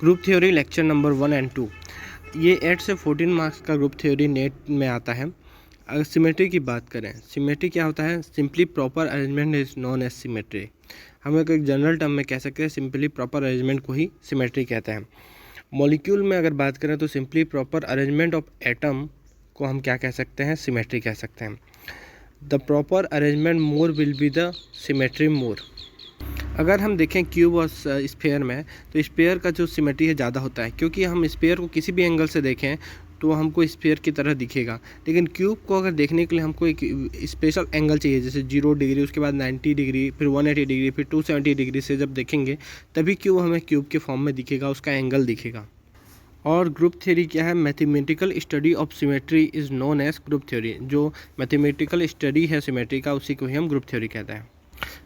Group theory lecture number 1 and 2। ये 8 से 14 marks का ग्रुप थ्योरी नेट में आता है। अगर सिमेट्री की बात करें, सिमेट्री क्या होता है? Simply proper arrangement is known as symmetry. हम एक जनरल टर्म में कह सकते हैं सिंपली प्रॉपर अरेंजमेंट को ही सिमेट्री कहते हैं। मॉलिक्यूल में अगर बात करें तो simply proper arrangement of atom को हम क्या कह सकते हैं? सिमेट्री कह सकते हैं। The proper arrangement more will be the symmetry more. अगर हम देखें क्यूब और स्फेयर में, तो स्फेयर का जो सिमेट्री है ज़्यादा होता है, क्योंकि हम स्फेयर को किसी भी एंगल से देखें तो हमको स्फेयर की तरह दिखेगा। लेकिन क्यूब को अगर देखने के लिए हमको एक स्पेशल एंगल चाहिए, जैसे 0 डिग्री, उसके बाद 90 डिग्री, फिर 180 डिग्री, फिर 270 डिग्री से जब देखेंगे तभी क्यूब हमें क्यूब के फॉर्म में दिखेगा, उसका एंगल दिखेगा। और ग्रुप थ्योरी क्या है? Mathematical study of symmetry is known age group theory. जो मैथमेटिकल स्टडी है सिमेट्री का, उसी को ही हम ग्रुप थ्योरी कहते हैं।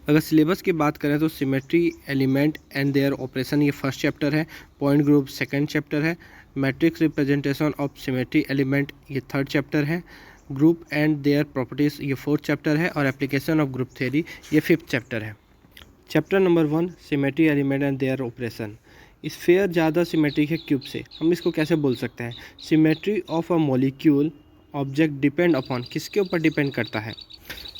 अगर सिलेबस की बात करें तो symmetry element and their operation ये फर्स्ट चैप्टर है, पॉइंट ग्रुप सेकंड चैप्टर है, matrix representation of symmetry element ये थर्ड चैप्टर है, ग्रुप एंड देयर प्रॉपर्टीज़ ये फोर्थ चैप्टर है, और एप्लीकेशन ऑफ ग्रुप थ्योरी ये फिफ्थ चैप्टर है। Chapter number 1 symmetry element and their operation. Sphere ज़्यादा symmetric है क्यूब से। हम इसको कैसे बोल सकते हैं? Symmetry of a molecule object depend upon, किसके ऊपर डिपेंड करता है?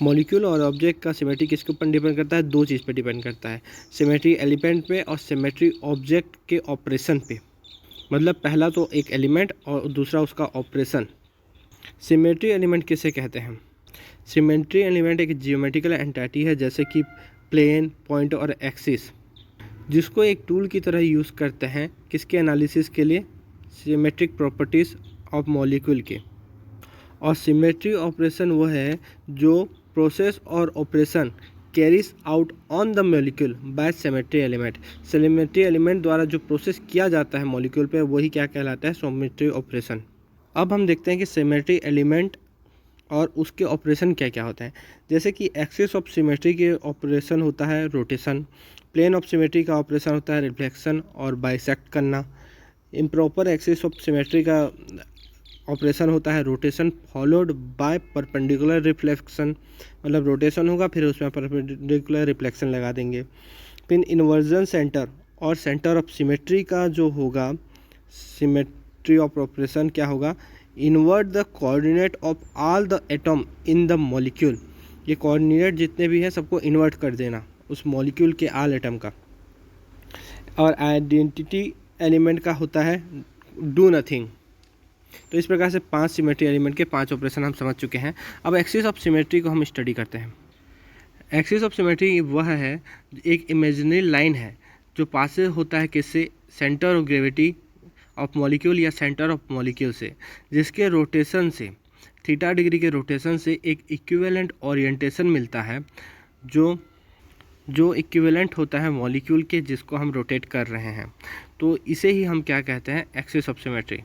मॉलिक्यूल और ऑब्जेक्ट का सिमेट्री किसके ऊपर डिपेंड करता है? दो चीज़ पे डिपेंड करता है, सिमेट्री एलिमेंट पे और सिमेट्री ऑब्जेक्ट के ऑपरेशन पे। मतलब पहला तो एक एलिमेंट और दूसरा उसका ऑपरेशन। सिमेट्री एलिमेंट किसे कहते हैं? सिमेट्री एलिमेंट एक जियोमेट्रिकल एंटिटी है, जैसे कि प्लेन, पॉइंट और एक्सिस, जिसको एक टूल की तरह यूज़ करते हैं किसके एनालिसिस के लिए? सिमेट्रिक प्रॉपर्टीज़ ऑफ मॉलिक्यूल के। और सिमेट्री ऑपरेशन वो है जो प्रोसेस और operation carries out on the molecule by symmetry element. Symmetry element द्वारा जो प्रोसेस किया जाता है मॉलिक्यूल पे, वही क्या कहलाता है? Symmetry operation. अब हम देखते हैं कि सिमेट्री एलिमेंट और उसके ऑपरेशन क्या क्या होते हैं। जैसे कि एक्सिस ऑफ सिमेट्री के ऑपरेशन होता है रोटेशन, प्लेन ऑफ सिमेट्री का ऑपरेशन होता है रिफ्लेक्शन और बाइसेक्ट करना, इम्प्रॉपर एक्सिस ऑफ सिमेट्री का ऑपरेशन होता है rotation followed by perpendicular reflection. मतलब रोटेशन होगा, फिर उसमें परपेंडिकुलर रिफ्लेक्शन लगा देंगे। फिर इन्वर्जन सेंटर और सेंटर ऑफ सिमेट्री का जो होगा, सिमेट्री ऑफ ऑपरेशन क्या होगा? Invert the coordinate of all the atom in the molecule. ये कोऑर्डिनेट जितने भी हैं सबको इन्वर्ट कर देना उस मॉलिक्यूल के ऑल एटम का। और आइडेंटिटी एलिमेंट का होता है डू नथिंग। तो इस प्रकार से 5 सिमेट्री एलिमेंट के 5 ऑपरेशन हम समझ चुके हैं। अब एक्सिस ऑफ सिमेट्री को हम स्टडी करते हैं। एक्सिस ऑफ सिमेट्री वह है, एक इमेजिनरी लाइन है जो पास होता है किससे? Centre of gravity of molecule या सेंटर ऑफ मॉलिक्यूल से, जिसके रोटेशन से, थीटा डिग्री के रोटेशन से एक इक्विवेलेंट ओरिएंटेशन मिलता है, जो इक्विवेलेंट होता है मॉलिक्यूल के, जिसको हम रोटेट कर रहे हैं। तो इसे ही हम क्या कहते हैं? Axis of symmetry.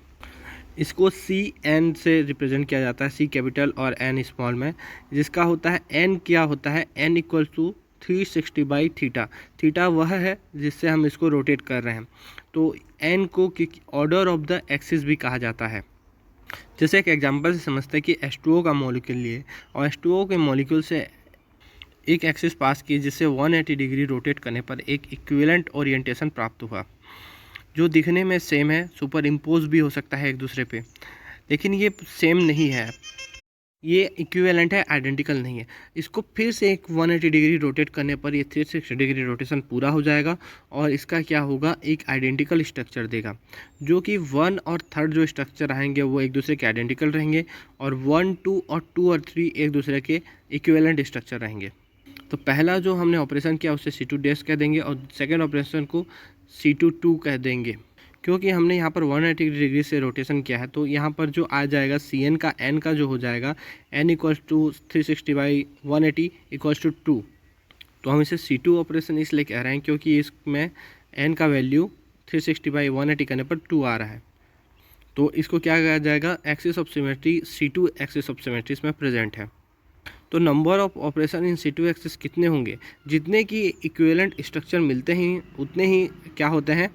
इसको सी एन से रिप्रेजेंट किया जाता है, सी कैपिटल और एन स्मॉल में, जिसका होता है एन क्या होता है? N equals to 360 by theta. Theta वह है जिससे हम इसको रोटेट कर रहे हैं। तो एन को ऑर्डर ऑफ द एक्सिस भी कहा जाता है। जैसे एक एग्जांपल से समझते हैं कि H2O का मॉलिक्यूल लिए और H2O के मॉलिक्यूल से एक एक्सिस पास की, जिससे 180 डिग्री रोटेट करने पर एक इक्विवेलेंट ओरिएंटेशन प्राप्त हुआ, जो दिखने में सेम है, सुपर इम्पोज भी हो सकता है एक दूसरे पे, लेकिन ये सेम नहीं है, ये इक्विवेलेंट है, आइडेंटिकल नहीं है। इसको फिर से एक 180 डिग्री रोटेट करने पर ये 360 डिग्री रोटेशन पूरा हो जाएगा और इसका क्या होगा? एक आइडेंटिकल स्ट्रक्चर देगा, जो कि 1 और 3 जो स्ट्रक्चर आएंगे वो एक दूसरे के आइडेंटिकल रहेंगे, और 1, 2 और 3 एक दूसरे के इक्विवेलेंट स्ट्रक्चर रहेंगे। तो पहला जो हमने ऑपरेशन किया उसे C2 डैश कह देंगे और सेकेंड ऑपरेशन को C2 कह देंगे, क्योंकि हमने यहाँ पर 180 डिग्री से रोटेशन किया है। तो यहाँ पर जो आ जाएगा Cn का, n का जो हो जाएगा, n equals to 360 by 180 equals to 2। तो हम इसे C2 ऑपरेशन इसलिए कह रहे हैं क्योंकि इसमें n का वैल्यू 360 बाई 180 करने पर 2 आ रहा है। तो इसको क्या कहा जाएगा? Axis of symmetry, C2 axis of symmetry इसमें प्रेजेंट है। तो number of operation in C2 axis कितने होंगे? जितने की इक्विवेलेंट स्ट्रक्चर मिलते हैं उतने ही क्या होते हैं?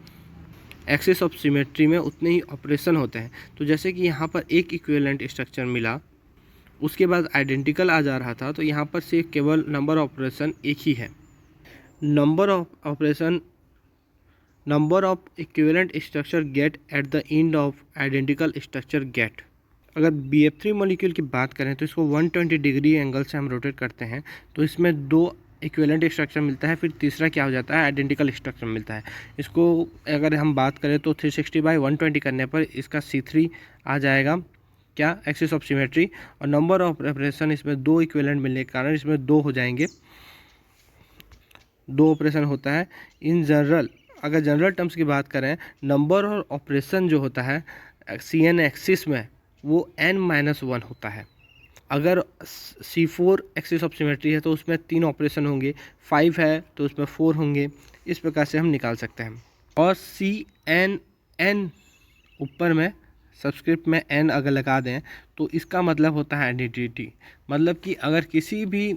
एक्सिस ऑफ सिमेट्री में उतने ही ऑपरेशन होते हैं। तो जैसे कि यहाँ पर एक इक्विवेलेंट स्ट्रक्चर मिला, उसके बाद आइडेंटिकल आ जा रहा था, तो यहाँ पर से केवल नंबर ऑफ ऑपरेशन एक ही है। Number of operation number of equivalent structure get at the end of identical structure get. अगर BF3 मॉलिक्यूल की बात करें तो इसको 120 डिग्री एंगल से हम रोटेट करते हैं तो इसमें 2 इक्विवेलेंट स्ट्रक्चर मिलता है, फिर तीसरा क्या हो जाता है, आइडेंटिकल स्ट्रक्चर मिलता है। इसको अगर हम बात करें तो 360/120 करने पर इसका C3 आ जाएगा क्या, एक्सिस ऑफ सिमेट्री। और नंबर ऑफ ऑपरेशन इसमें 2 इक्विवेलेंट मिलने के कारण इसमें 2 हो जाएंगे, 2 ऑपरेशन होता है। इन जनरल अगर जनरल टर्म्स की बात करें, नंबर और ऑपरेशन जो होता है CN एक्सिस में वो n-1 होता है। अगर C4 एक्सिस ऑफ सिमेट्री है तो उसमें 3 ऑपरेशन होंगे, 5 है तो उसमें 4 होंगे। इस प्रकार से हम निकाल सकते हैं। और CN ऊपर में सबस्क्रिप्ट में n अगर लगा दें तो इसका मतलब होता है आइडेंटिटी। मतलब कि अगर किसी भी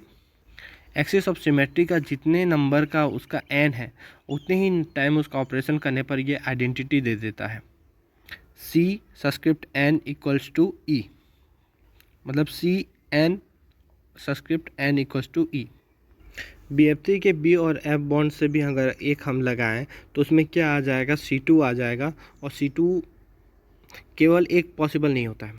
एक्सिस ऑफ सिमेट्री का जितने नंबर का उसका n है उतने ही टाइम उसका ऑपरेशन करने पर ये आइडेंटिटी दे देता है। C subscript n equals to E, मतलब CN subscript n equals to E। BF3 के B और F बॉन्ड से भी अगर एक हम लगाएं तो उसमें क्या आ जाएगा, C2 आ जाएगा। और C2 केवल एक पॉसिबल नहीं होता है,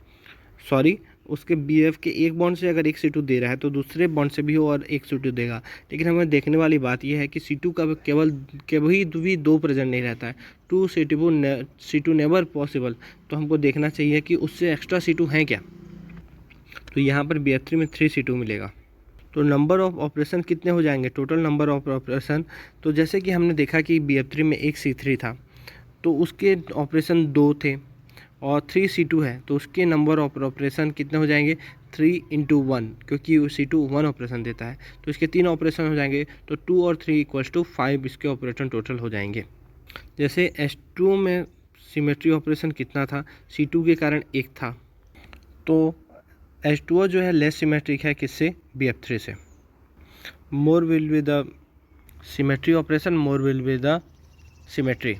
सॉरी, उसके BF के एक बॉन्ड से अगर एक C2 दे रहा है तो दूसरे बॉन्ड से भी और एक C2 देगा। लेकिन हमें देखने वाली बात यह है कि C2 का केवल कभी भी 2 प्रेजेंट नहीं रहता है, 2 C2 नेवर पॉसिबल। तो हमको देखना चाहिए कि उससे एक्स्ट्रा C2 हैं क्या। तो यहाँ पर BF3 में 3 C2 मिलेगा। तो नंबर ऑफ ऑपरेशन कितने हो जाएंगे, टोटल नंबर ऑफ ऑपरेशन। तो जैसे कि हमने देखा कि BF3 में एक C3 था तो उसके ऑपरेशन 2 थे, और 3 C2 है तो उसके नंबर ऑफ ऑपरेशन कितने हो जाएंगे, 3 × 1, क्योंकि C2 1 ऑपरेशन देता है तो इसके 3 ऑपरेशन हो जाएंगे। तो 2 और 3 इक्वल्स टू 5 इसके ऑपरेशन टोटल हो जाएंगे। जैसे H2 में सिमेट्री ऑपरेशन कितना था, C2 के कारण 1 था, तो H2O जो है लेस सिमेट्रिक है किससे, BF3 से। मोर will be the symmetry operation, more will be the symmetry.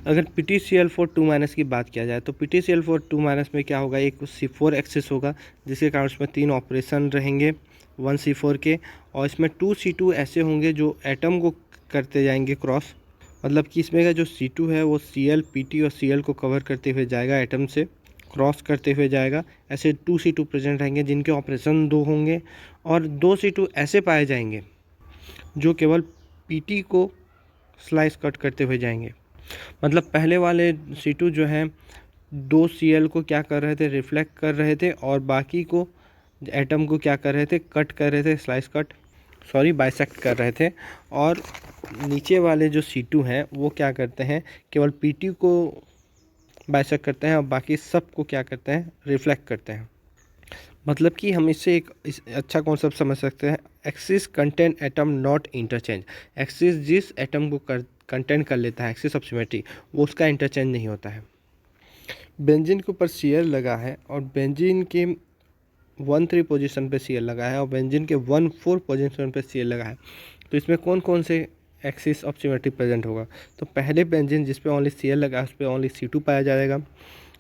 अगर PtCl4 2- की बात किया जाए तो PtCl4 2- में क्या होगा, एक C4 एक्सिस होगा जिसके कारण उसमें 3 ऑपरेशन रहेंगे 1 C4 के, और इसमें 2 C2 ऐसे होंगे जो एटम को करते जाएंगे क्रॉस। मतलब कि इसमें का जो C2 है वो Cl, Pt और Cl को कवर करते हुए जाएगा, एटम से क्रॉस करते हुए जाएगा। ऐसे 2 C2 प्रेजेंट रहेंगे जिनके ऑपरेशन 2 होंगे, और 2 C2 ऐसे पाए जाएंगे जो केवल Pt को स्लाइस कट करते हुए जाएंगे। मतलब पहले वाले C2 जो है 2 Cl को क्या कर रहे थे, रिफ्लेक्ट कर रहे थे, और बाकी को एटम को क्या कर रहे थे, कट कर रहे थे, स्लाइस कट, सॉरी, बाइसेक्ट कर रहे थे। और नीचे वाले जो C2 हैं वो क्या करते हैं, केवल Pt को बाइसेक्ट करते हैं और बाकी सब को क्या करते हैं, रिफ्लेक्ट करते हैं। मतलब कि हम इससे एक अच्छा कॉन्सेप्ट समझ सकते हैं, axis contain atom not interchange. Axis जिस एटम को कंटेंट कर लेता है, एक्सिस ऑफ सिमेट्री, वो उसका इंटरचेंज नहीं होता है। बेंजीन के ऊपर Cl लगा है और बेंजीन के 1-3 पोजीशन पे Cl लगा है और बेंजीन के 1-4 पोजीशन पे Cl लगा है। तो इसमें कौन कौन से एक्सिस ऑफ सिमेट्री प्रेजेंट होगा, तो पहले बेंजीन जिस पे ओनली Cl लगा है उस पर ओनली C2 पाया जाएगा।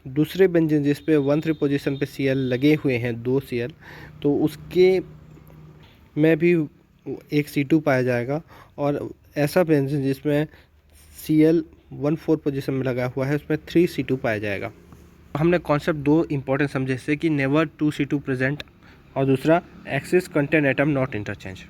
दूसरे बेंजीन जिस पे 1-3 पोजीशन पे Cl लगे हुए हैं, 2 Cl, तो उसके में भी एक C2 पाया जाएगा। और ऐसा बेंजीन जिसमें Cl 1-4 पोजीशन में लगा हुआ है उसमें 3 C2 पाया जाएगा। हमने कॉन्सेप्ट 2 इंपॉर्टेंट समझे, जैसे कि नेवर 2 C2 प्रेजेंट, और दूसरा axis contain atom not interchange.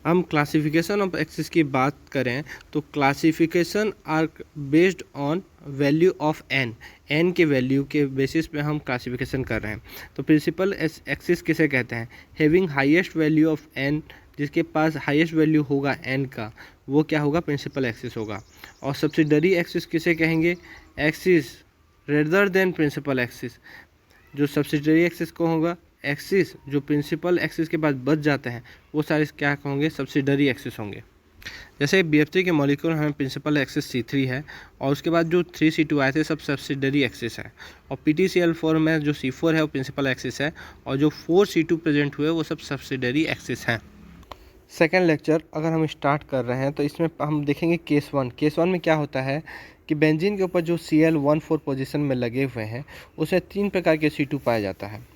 हम क्लासिफिकेशन ऑफ एक्सिस की बात करें तो classification are based on value of n के वैल्यू के बेसिस पे हम क्लासिफिकेशन कर रहे हैं। तो प्रिंसिपल एक्सिस किसे कहते हैं, having highest value of n, जिसके पास हाईएस्ट वैल्यू होगा n का वो क्या होगा, प्रिंसिपल एक्सिस होगा। और सब्सिडरी एक्सिस किसे कहेंगे, axis rather than principal axis. जो सब्सिडरी एक्सिस को होगा, एक्सिस जो प्रिंसिपल एक्सिस के बाद बच जाते हैं वो सारे क्या होंगे, सब्सिडरी एक्सिस होंगे। जैसे BF3 के मॉलिक्यूल हमें प्रिंसिपल एक्सिस C3 है और उसके बाद जो 3 C2 आए थे सब सब्सिडरी एक्सिस है, और PtCl4 में जो C4 है वो प्रिंसिपल एक्सिस है, और जो 4 C2 प्रेजेंट हुए वो सब सब्सिडरी एक्सिस हैं। सेकेंड लेक्चर अगर हम स्टार्ट कर रहे हैं तो इसमें हम देखेंगे केस 1। केस 1 में क्या होता है कि बेंजीन के ऊपर जो Cl 1-4 पोजीशन में लगे हुए हैं उसमें 3 प्रकार के C2 पाया जाता है।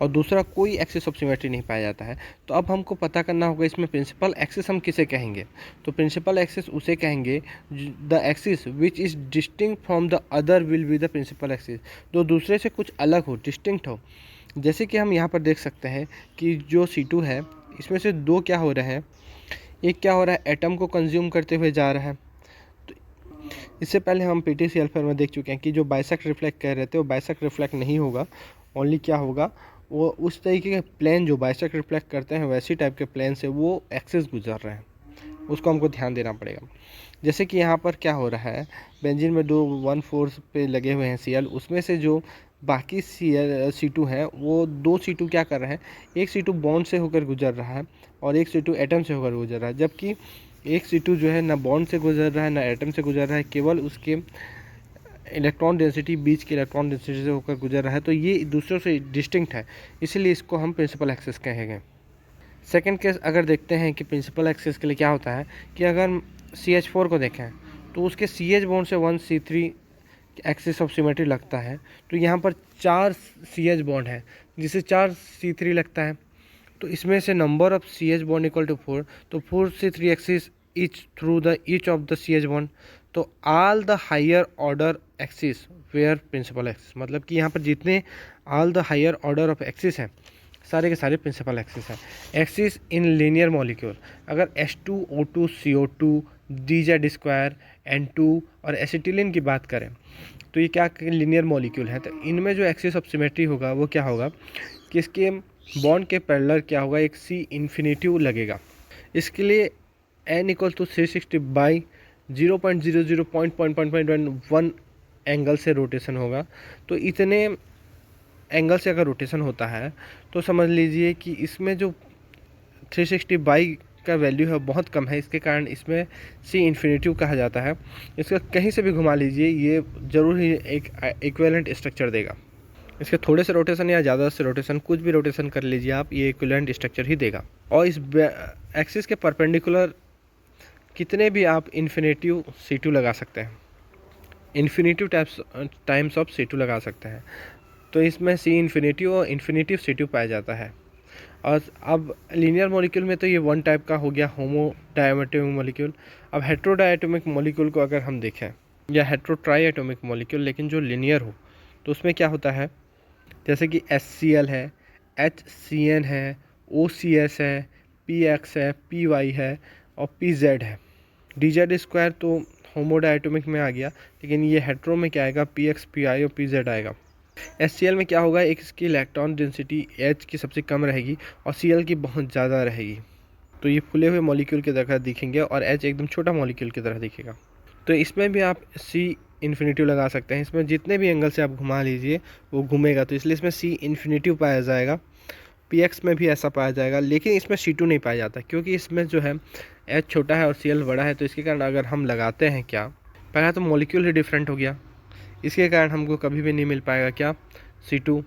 और दूसरा कोई एक्सिस ऑफ सिमेट्री नहीं पाया जाता है। तो अब हमको पता करना होगा इसमें प्रिंसिपल एक्सिस हम किसे कहेंगे। तो प्रिंसिपल एक्सिस उसे कहेंगे the axis which is distinct from the other will be the principal axis, जो दूसरे से कुछ अलग हो, डिस्टिंक्ट हो। जैसे कि हम यहाँ पर देख सकते हैं कि जो C2 है इसमें से दो क्या हो रहे हैं, एक क्या हो रहा है, एटम को कंज्यूम करते हुए जा रहा है। तो इससे पहले हम PTC अल्फा में देख चुके हैं कि जो बाइसेक्ट रिफ्लेक्ट कह रहे थे वो बाइसेक्ट रिफ्लेक्ट नहीं होगा, ओनली क्या होगा, वो उस तरीके के प्लेन जो बाइसेक्ट रिफ्लेक्ट करते हैं वैसी टाइप के प्लेन से वो एक्सिस गुजर रहे हैं, उसको हमको ध्यान देना पड़ेगा। जैसे कि यहाँ पर क्या हो रहा है, बेंजीन में दो 1,4 पे लगे हुए हैं Cl, उसमें से जो बाकी C2 है वो दो C2 क्या कर रहे हैं, एक C2 बॉन्ड से होकर गुजर रहा है और एक C2 एटम से होकर गुजर रहा है। जबकि एक C2 जो है ना बॉन्ड से गुजर रहा है ना एटम से गुजर रहा है, केवल उसके इलेक्ट्रॉन डेंसिटी, बीच के इलेक्ट्रॉन डेंसिटी से होकर गुजर रहा है। तो ये दूसरों से डिस्टिंक्ट है, इसीलिए इसको हम प्रिंसिपल एक्सिस कहेंगे। सेकेंड केस अगर देखते हैं कि प्रिंसिपल एक्सिस के लिए क्या होता है कि अगर CH4 को देखें तो उसके CH बॉन्ड से 1C3 एक्सिस ऑफ सिमेट्री लगता है। तो यहाँ पर 4 CH बॉन्ड है जिसे 4 C3 लगता है। तो इसमें से number of CH bond equal to 4, तो 4 से 3 axis each through the each of the CH bond. तो all the higher order axis where principal axis, मतलब कि यहाँ पर जितने all the higher order of axis हैं सारे के सारे प्रिंसिपल एक्सिस हैं। एक्सिस इन लीनियर मॉलिक्यूल, अगर H2O2 CO2 DZ2 N2 और एसिटिलिन की बात करें तो ये क्या लीनियर मॉलिक्यूल है। तो इनमें जो एक्सिस ऑफ सिमेट्री होगा वो क्या होगा कि इसके बॉन्ड के पैरेलल क्या होगा, एक C इन्फिनिटिव लगेगा। इसके लिए n equal to 360 by 0.00 angle से रोटेशन होगा। तो इतने एंगल से अगर रोटेशन होता है तो समझ लीजिए कि इसमें जो 360 बाई का वैल्यू है बहुत कम है, इसके कारण इसमें C इन्फिनिटिव कहा जाता है। इसका कहीं से भी घुमा लीजिए ये ज़रूर ही एक इक्विवेलेंट स्ट्रक्चर देगा। इसके थोड़े से रोटेशन या ज़्यादा से रोटेशन, कुछ भी रोटेशन कर लीजिए आप, ये इक्विवेलेंट स्ट्रक्चर ही देगा। और इस एक्सिस के परपेंडिकुलर कितने भी आप इन्फिनिटिव C2 लगा सकते हैं, इन्फिनिटिव टाइम्स ऑफ C2 लगा सकते हैं। तो इसमें C इन्फिनिटिव और इन्फिनिटिव C2 पाया जाता है। और अब लीनियर मॉलिक्यूल में तो ये वन टाइप का हो गया, होमो डायटोमिक मॉलिक्यूल। अब हेट्रोडायटोमिक मॉलिक्यूल को अगर हम देखें या हेट्रोट्राईएटोमिक मॉलिक्यूल, लेकिन जो लीनियर हो, तो उसमें क्या होता है, जैसे कि HCl है, HCN है, OCS है, PX है, PY है और PZ है। DZ2 तो होमोडायटोमिक में आ गया, लेकिन ये हेट्रो में क्या आएगा, PX PI और PZ आएगा। HCl में क्या होगा, एक इसकी इलेक्ट्रॉन डेंसिटी H की सबसे कम रहेगी और Cl की बहुत ज़्यादा रहेगी। तो ये फुले हुए मॉलिक्यूल की तरह दिखेंगे और H एकदम छोटा मॉलिक्यूल की तरह दिखेगा। तो इसमें भी आप C इन्फिनिटिव लगा सकते हैं, इसमें जितने भी एंगल से आप घुमा लीजिए वो घूमेगा, तो इसलिए इसमें C इन्फिनिटिव पाया जाएगा। PX में भी ऐसा पाया जाएगा, लेकिन इसमें C2 नहीं पाया जाता क्योंकि इसमें जो है H छोटा है और Cl बड़ा है। तो इसके कारण अगर हम लगाते हैं क्या, पहला तो मॉलिक्यूल ही डिफरेंट हो गया, इसके कारण हमको कभी भी नहीं मिल पाएगा क्या, C2।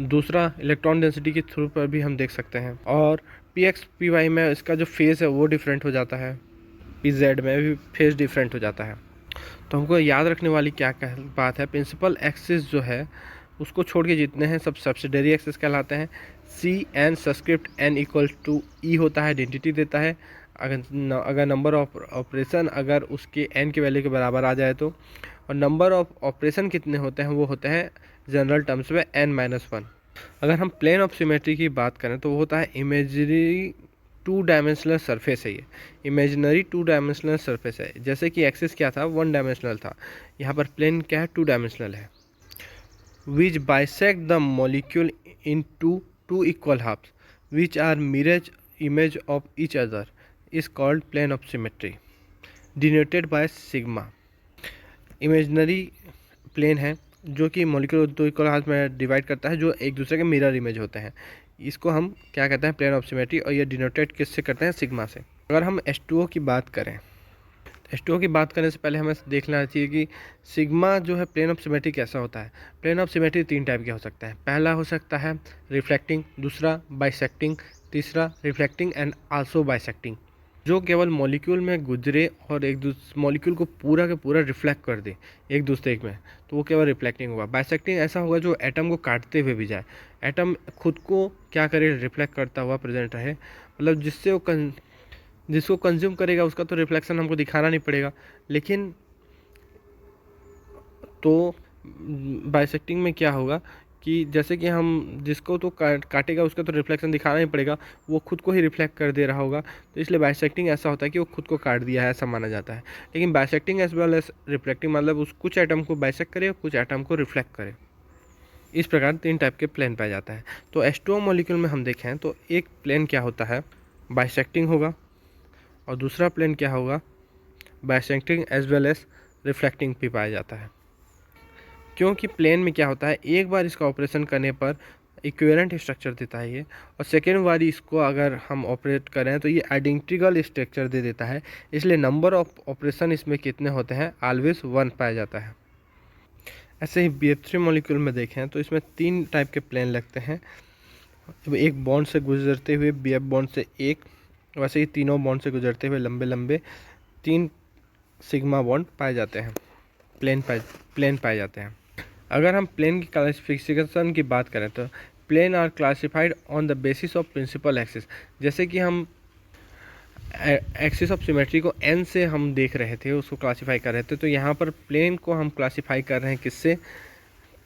दूसरा इलेक्ट्रॉन डेंसिटी के थ्रू पर भी हम देख सकते हैं। और PX PY में इसका जो फेज़ है वो डिफरेंट हो जाता है, PZ में भी फेज़ डिफरेंट हो जाता है। तो हमको याद रखने वाली क्या बात है, प्रिंसिपल एक्सिस जो है उसको छोड़ के जितने हैं सब सब्सिडरी एक्सिस कहलाते हैं। CN subscript N equal to E होता है, आइडेंटिटी देता है। अगर नंबर ऑफ ऑपरेशन अगर उसके N के वैल्यू के बराबर आ जाए तो, और नंबर ऑफ ऑपरेशन कितने होते हैं वो होते हैं जनरल टर्म्स में N-1। अगर हम प्लेन ऑफ सिमेट्री की बात करें तो वो होता है इमेजरी 2 डायमेंशनल सरफेस है। ये इमेजिनरी 2 डायमेंशनल सरफेस है। जैसे कि एक्सिस क्या था, 1 डायमेंशनल था, यहाँ पर प्लेन क्या है, 2 डायमेंशनल है। Which bisect the molecule in two equal halves which are mirror image of each other is called plane of symmetry denoted by sigma. Imaginary plane है जो कि मॉलिक्यूल 2 इक्वल हाफ में डिवाइड करता है, जो एक दूसरे के मिरर इमेज होते हैं। इसको हम क्या कहते हैं, प्लेन ऑफ सिमेट्री, और ये डिनोटेड किससे करते हैं, सिग्मा से। अगर हम H2O की बात करें, H2O की बात करने से पहले हमें देख लेना चाहिए कि सिग्मा जो है प्लेन ऑफ सिमेट्री कैसा होता है। प्लेन ऑफ सिमेट्री 3 टाइप के हो सकता है। पहला हो सकता है रिफ्लेक्टिंग, दूसरा बाइसेक्टिंग, तीसरा रिफ्लेक्टिंग एंड आल्सो बाइसेक्टिंग। जो केवल मॉलिक्यूल में गुजरे और एक दूसरे मॉलिक्यूल को पूरा का पूरा रिफ्लेक्ट कर दे एक दूसरे में, तो वो केवल रिफ्लेक्टिंग होगा। बाइसेक्टिंग ऐसा होगा जो एटम को काटते हुए भी जाए, एटम खुद को क्या करे, रिफ्लेक्ट करता हुआ प्रेजेंट रहे, मतलब जिससे वो जिसको कंज्यूम करेगा उसका तो रिफ्लेक्शन हमको दिखाना नहीं पड़ेगा। लेकिन तो बाइसेक्टिंग में क्या होगा कि जैसे कि हम जिसको तो काटेगा उसका तो रिफ्लेक्शन दिखाना ही पड़ेगा, वो खुद को ही रिफ्लेक्ट कर दे रहा होगा, तो इसलिए बाइसेक्टिंग ऐसा होता है कि वो खुद को काट दिया है ऐसा माना जाता है। लेकिन bisecting as well as reflecting मतलब उस कुछ एटम को बाइसेक्ट करे और कुछ एटम को रिफ्लेक्ट करे। इस प्रकार 3 टाइप के प्लेन पाया जाता है। तो H2O मॉलिक्यूल में हम देखें तो एक प्लेन क्या होता है, बाइसेक्टिंग होगा, और दूसरा प्लेन क्या होगा, bisecting as well as reflecting भी पाया जाता है। क्योंकि प्लेन में क्या होता है, एक बार इसका ऑपरेशन करने पर इक्विवेलेंट स्ट्रक्चर देता है ये, और सेकेंड बार इसको अगर हम ऑपरेट करें तो ये आइडेंटिकल स्ट्रक्चर दे देता है, इसलिए नंबर ऑफ ऑपरेशन इसमें कितने होते हैं, ऑलवेज 1 पाया जाता है। ऐसे ही BF3 मॉलिक्यूल में देखें तो इसमें 3 टाइप के प्लेन लगते हैं, एक बॉन्ड से गुजरते हुए BF बॉन्ड से एक, वैसे ही तीनों बॉन्ड से गुजरते हुए लंबे लंबे 3 सिग्मा बॉन्ड पाए जाते हैं, प्लेन पाए जाते हैं। अगर हम प्लेन की क्लासिफिकेशन की बात करें तो plane are classified on the basis of principal axis. जैसे कि हम एक्सिस ऑफ सिमेट्री को n से हम देख रहे थे, उसको क्लासिफाई कर रहे थे, तो यहाँ पर प्लेन को हम क्लासिफाई कर रहे हैं किससे,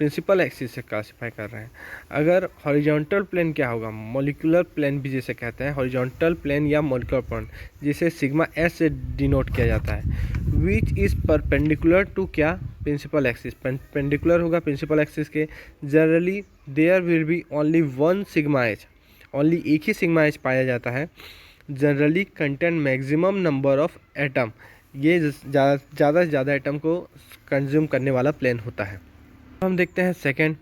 प्रिंसिपल एक्सिस से क्लासिफाई कर रहे हैं। अगर हॉरिजॉन्टल प्लेन क्या होगा, मॉलिक्यूलर प्लेन भी जिसे कहते हैं, हॉरिजॉन्टल प्लेन या मॉलिक्यूलर प्लेन जिसे सिग्मा एस से डिनोट किया जाता है, विच इज़ परपेंडिकुलर टू क्या, प्रिंसिपल एक्सिस, परपेंडिकुलर होगा प्रिंसिपल एक्सिस के। Generally there will be only one sigma H, only एक ही सिग्मा एच पाया जाता है। Generally contain maximum number of atom, ये ज़्यादा से ज़्यादा एटम को कंज्यूम करने वाला प्लेन होता है। हम देखते हैं सेकेंड,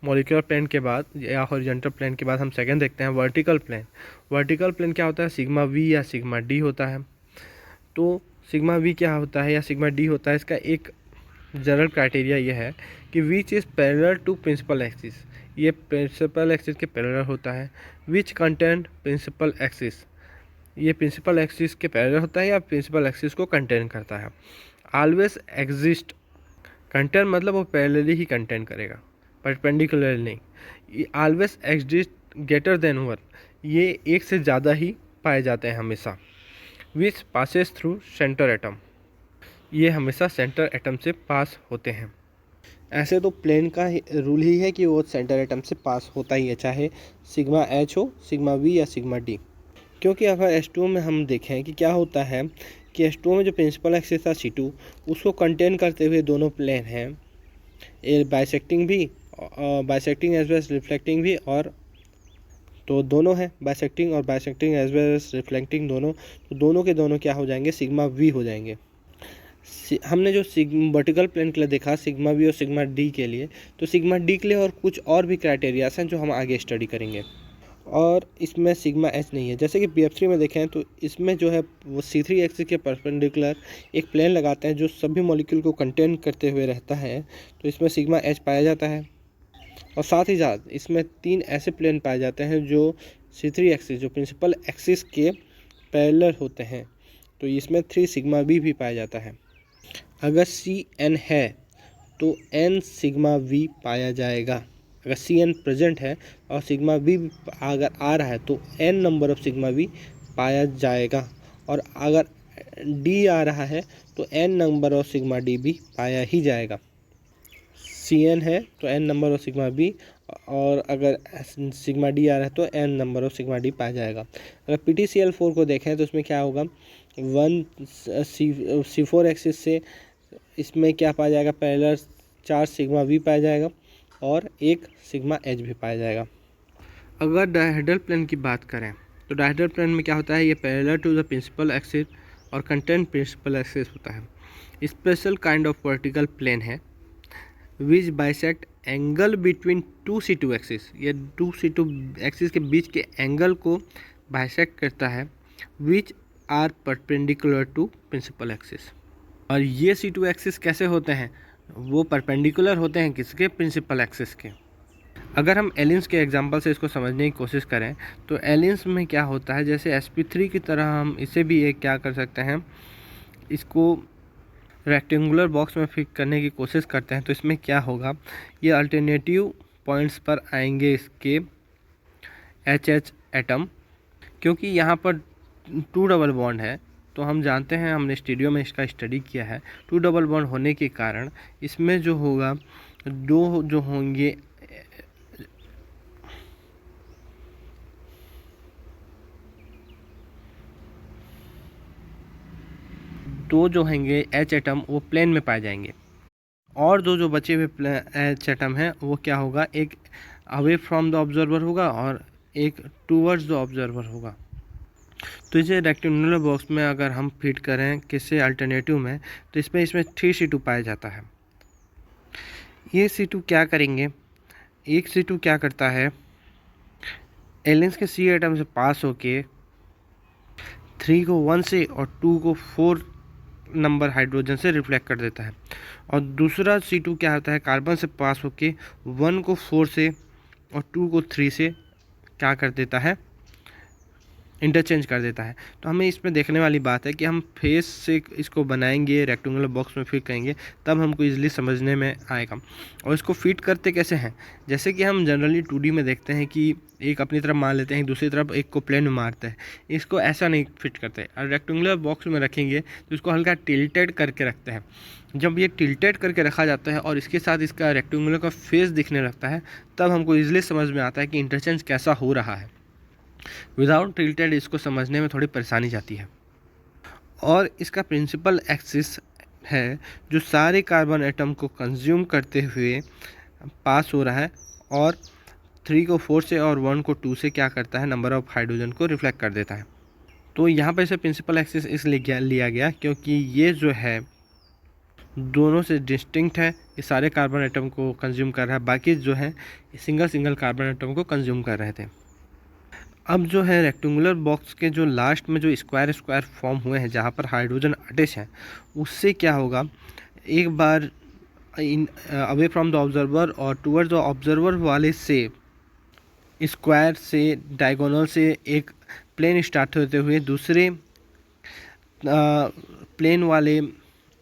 मॉलिक्यूलर प्लेन के बाद या हॉरिजॉन्टल प्लेन के बाद हम सेकेंड देखते हैं वर्टिकल प्लेन। वर्टिकल प्लेन क्या होता है, सिग्मा वी या सिग्मा डी होता है। तो सिग्मा वी क्या होता है या सिग्मा डी होता है, इसका एक जनरल क्राइटेरिया ये है कि which is parallel to principal axis, ये प्रिंसिपल एक्सिस के पैरेलल होता है। विच कंटेंट प्रिंसिपल एक्सिस, ये प्रिंसिपल एक्सिस के पैरेलल होता है या प्रिंसिपल एक्सिस को कंटेन करता है। ऑलवेज एग्जिस्ट, कंटेंट मतलब वो पैरेलली ही कंटेंट करेगा, परपेंडिकुलर नहीं। ये always exist greater than one, ये एक से ज़्यादा ही पाए जाते हैं हमेशा। विच पासेस थ्रू सेंटर एटम, ये हमेशा सेंटर एटम से पास होते हैं। ऐसे तो प्लेन का रूल ही है कि वो सेंटर एटम से पास होता ही है, चाहे सिग्मा एच हो, सिग्मा वी या सिग्मा डी। क्योंकि अगर H2O में हम देखें कि क्या होता है कि H2O में जो प्रिंसिपल एक्सिस था C2, उसको कंटेन करते हुए दोनों प्लेन हैं, ये बाइसेक्टिंग भी, bisecting as well as reflecting भी, और तो दोनों हैं बाइसेक्टिंग और bisecting as well as reflecting दोनों, तो दोनों के दोनों क्या हो जाएंगे, सिग्मा वी हो जाएंगे। हमने जो वर्टिकल प्लेन के लिए देखा सिग्मा वी और सिग्मा डी के लिए, तो सिग्मा डी के लिए और कुछ और भी क्राइटेरियाज हैं जो हम आगे स्टडी करेंगे, और इसमें सिग्मा एच नहीं है। जैसे कि BF3 में देखें तो इसमें जो है वो C3 एक्सिस के परपेंडिकुलर एक प्लेन लगाते हैं जो सभी मॉलिक्यूल को कंटेन करते हुए रहता है, तो इसमें सिग्मा एच पाया जाता है। और साथ ही साथ इसमें 3 ऐसे प्लेन पाए जाते हैं जो C3 एक्सिस, जो प्रिंसिपल एक्सिस के पैरेलल होते हैं, तो इसमें 3 सिग्मा वी भी पाया जाता है। अगर CN है तो N सिग्मा वी पाया जाएगा। अगर CN प्रेजेंट है और सिग्मा वी अगर आ रहा है तो N number of sigma we पाया जाएगा, और अगर D आ रहा है तो N number of sigma D भी पाया ही जाएगा। CN है तो N number of sigma B, और अगर सिग्मा डी आ रहा है तो N number of sigma D पाया जाएगा। अगर PTCl4 को देखें तो इसमें क्या होगा, 1 C4 एक्सिस से इसमें क्या पाया जाएगा, पैरेलल 4 सिग्मा वी पाया जाएगा और 1 सिग्मा एच भी पाया जाएगा। अगर डायहेड्रल प्लेन की बात करें तो डायहेड्रल प्लेन में क्या होता है, ये parallel to the principal axis और कंटेंट प्रिंसिपल एक्सिस होता है। Special kind of vertical plane है which bisect angle between 2 C2 axis, ये 2 C2 एक्सिस के बीच के एंगल को बाइसेक्ट करता है, which are perpendicular to principal axis. और ये C2 एक्सिस कैसे होते हैं, वो परपेंडिकुलर होते हैं किसके, प्रिंसिपल एक्सिस के। अगर हम एलियंस के एग्जांपल से इसको समझने की कोशिश करें तो एलियंस में क्या होता है, जैसे sp3 की तरह हम इसे भी एक क्या कर सकते हैं, इसको रेक्टेंगुलर बॉक्स में फिट करने की कोशिश करते हैं। तो इसमें क्या होगा, ये अल्टरनेटिव पॉइंट्स पर आएंगे इसके एच एटम, क्योंकि यहाँ पर 2 डबल बॉन्ड है। तो हम जानते हैं, हमने स्टूडियो में इसका स्टडी किया है, 2 डबल बॉन्ड होने के कारण इसमें जो होगा, दो जो होंगे एच एटम वो प्लेन में पाए जाएंगे, और दो जो बचे हुए एच एटम हैं वो क्या होगा, एक अवे फ्रॉम द ऑब्जर्वर होगा और एक टूवर्ड्स द ऑब्जर्वर होगा। तो इसे रेक्टेंगुलर बॉक्स में अगर हम फिट करें किसी अल्टरनेटिव में, तो इसमें 3 C2 पाया जाता है। ये C2 क्या करेंगे, एक C2 क्या करता है, एलियंस के C एटम से पास होके 3 को 1 से और 2 को 4 नंबर हाइड्रोजन से रिफ्लेक्ट कर देता है, और दूसरा C2 क्या होता है, कार्बन से पास होके 1 को 4 से और 2 को 3 से क्या कर देता है, इंटरचेंज कर देता है। तो हमें इसमें देखने वाली बात है कि हम फेस से इसको बनाएंगे, रेक्टेंगुलर बॉक्स में फिट करेंगे, तब हमको इजीली समझने में आएगा। और इसको फिट करते कैसे हैं, जैसे कि हम जनरली 2D में देखते हैं कि एक अपनी तरफ मार लेते हैं, दूसरी तरफ एक को प्लेन में मारते हैं। इसको ऐसा नहीं फिट करते, और रेक्टेंगुलर बॉक्स में रखेंगे तो इसको हल्का टिल्टेड करके रखते हैं। जब ये टिल्टेड करके रखा जाता है और इसके साथ इसका रेक्टेंगुलर का फेस दिखने लगता है, तब हमको ईजिली समझ में आता है कि इंटरचेंज कैसा हो रहा है। विदाउट टिल्टेड इसको समझने में थोड़ी परेशानी जाती है। और इसका प्रिंसिपल एक्सिस है जो सारे कार्बन एटम को कंज्यूम करते हुए पास हो रहा है, और 3 को 4 से और 1 को 2 से क्या करता है, नंबर ऑफ हाइड्रोजन को रिफ्लेक्ट कर देता है। तो यहाँ पर इसे प्रिंसिपल एक्सिस इसलिए लिया गया क्योंकि ये जो है दोनों से डिस्टिंक्ट है, ये सारे कार्बन एटम को कंज्यूम कर रहा है, बाकी जो है सिंगल कार्बन एटम को कंज्यूम कर रहे थे। अब जो है रेक्टेंगुलर बॉक्स के जो लास्ट में जो स्क्वायर फॉर्म हुए हैं जहाँ पर हाइड्रोजन अटैच है, उससे क्या होगा, एक बार अवे फ्रॉम द ऑब्जर्वर और टूवर्ड्स द ऑब्जर्वर वाले से स्क्वायर से डायगोनल से एक प्लेन स्टार्ट होते हुए दूसरे प्लेन वाले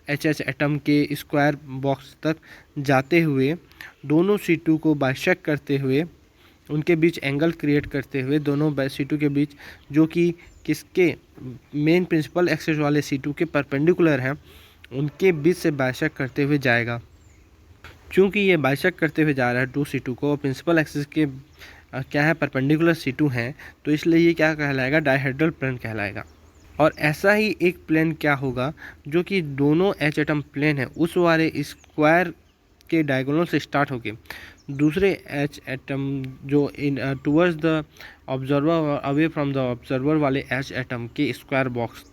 एच एटम के स्क्वायर बॉक्स तक जाते हुए दोनों C2 को बाइसेक्ट करते हुए उनके बीच एंगल क्रिएट करते हुए दोनों C2 के बीच, जो कि किसके मेन प्रिंसिपल एक्सिस वाले C2 के परपेंडिकुलर हैं, उनके बीच से बाइसेक्ट करते हुए जाएगा। चूँकि ये बाइसेक्ट करते हुए जा रहा है 2C2 को, और प्रिंसिपल एक्सिस के क्या है, परपेंडिकुलर C2 हैं, तो इसलिए ये क्या कहलाएगा, डायहेड्रल प्लेन कहलाएगा। और ऐसा ही एक प्लेन क्या होगा जो कि दोनों एच एटम प्लेन है उस वाले स्क्वायर के डायगोनल से स्टार्ट होके दूसरे एच एटम जो इन टूवर्ड्स द ऑब्जर्वर और अवे फ्रॉम द ऑब्जर्वर वाले एच एटम के स्क्वायर बॉक्स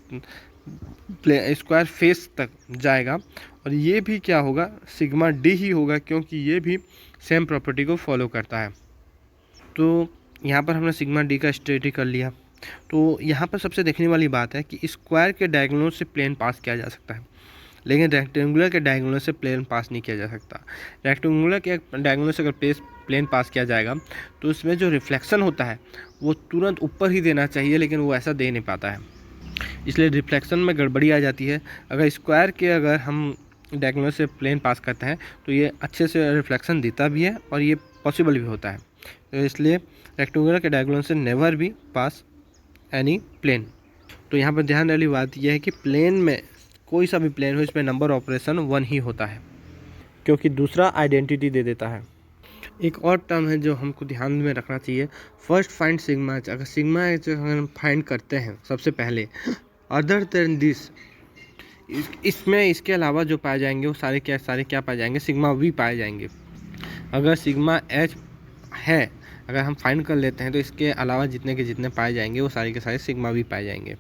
स्क्वायर फेस तक जाएगा। और ये भी क्या होगा, सिग्मा डी ही होगा, क्योंकि ये भी सेम प्रॉपर्टी को फॉलो करता है। तो यहाँ पर हमने सिग्मा डी का स्टडी कर लिया। तो यहाँ पर सबसे देखने वाली बात है कि स्क्वायर के डायगोनल से प्लेन पास किया जा सकता है, लेकिन रेक्टेंगुलर के डायगोनल से प्लेन पास नहीं किया जा सकता। रेक्टेंगुलर के डायगोनल से अगर प्लेन पास किया जाएगा तो उसमें जो रिफ्लेक्शन होता है वो तुरंत ऊपर ही देना चाहिए, लेकिन वो ऐसा दे नहीं पाता है, इसलिए रिफ्लेक्शन में गड़बड़ी आ जाती है। अगर स्क्वायर के अगर हम डायगोनल से प्लेन पास करते हैं तो ये अच्छे से रिफ्लेक्शन देता भी है और ये पॉसिबल भी होता है। तो इसलिए रेक्टेंगुलर के डायगोनल से नेवर भी पास एनी प्लेन। तो यहाँ पर ध्यान वाली बात यह है कि प्लेन में कोई सा भी प्लेन हो, इसमें नंबर ऑपरेशन 1 ही होता है, क्योंकि दूसरा आइडेंटिटी दे देता है। एक और टर्म है जो हमको ध्यान में रखना चाहिए, फर्स्ट फाइंड सिग्मा एच। अगर सिग्मा एच अगर हम फाइंड करते हैं सबसे पहले, अदर देन दिस, इसमें इसके अलावा जो पाए जाएंगे वो सारे क्या पाए जाएंगे, सिग्मा वी पाए जाएंगे। अगर सिग्मा एच है, अगर हम फाइंड कर लेते हैं तो इसके अलावा जितने के जितने पाए जाएंगे वो सारे के सारे सिग्मा वी पाए जाएंगे।